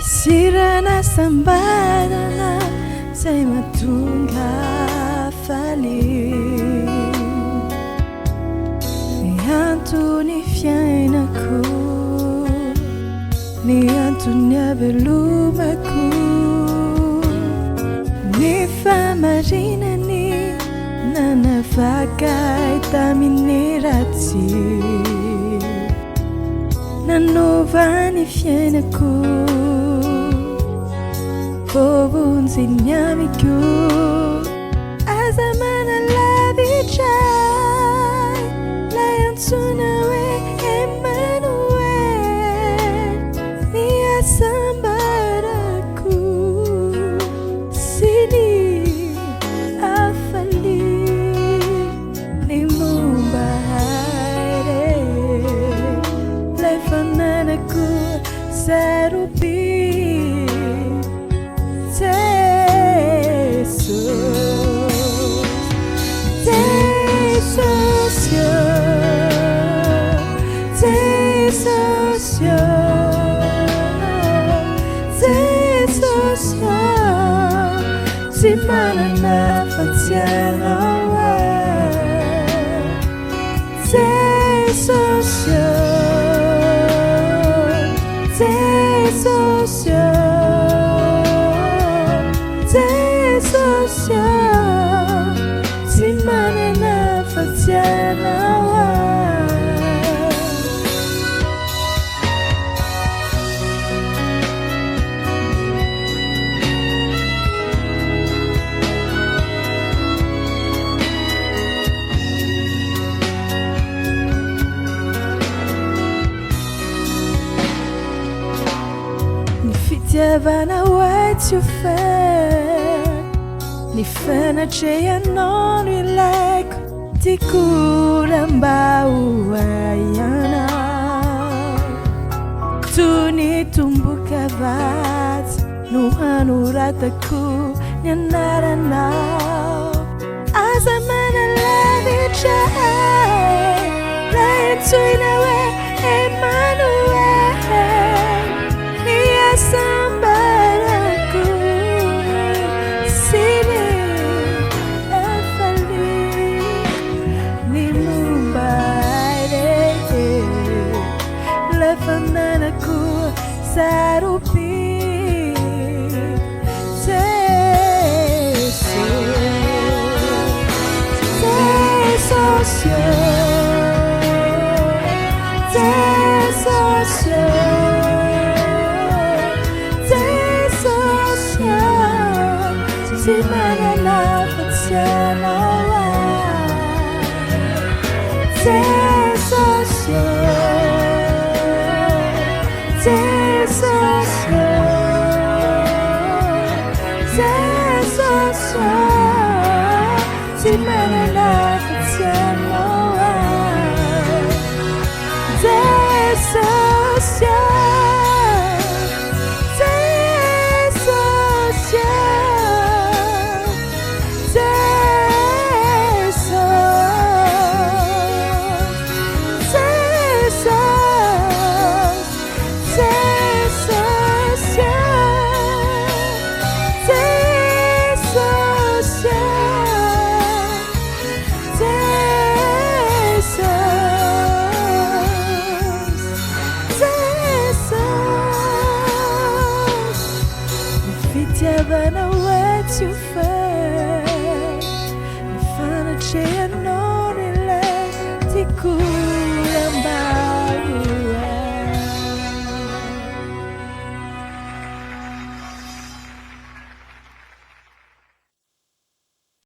Sirana sambarana zay mahatonga faly ny antony fiainako ny antony havelomako ny famarinany nanavakay tamin'ny ratsy nanova ny fiainako Povunzin yamiku Azamana lavichai Layan sunawe Emmanuel Ni asambaraku Sini afali Ni mumbahaire Lefananaku Sarupi Simana na faziana Sei socio Simana na faziana Fitiavana waits you fair Ni fanatreanao no ilaiko Ty kuramba uayana Tu ny tomboka vatsy no hanoratako ny anaranao Aza manalavitray Laitsoina hoe Emmanuel Ni asambaraku Sini afali Ni mumbaire Lefananaku sarupi Simana la faziana Sei socio Simana la faziana Sei socio Fitiavana waits you fair Ni fanatreanao no ilaiko Ty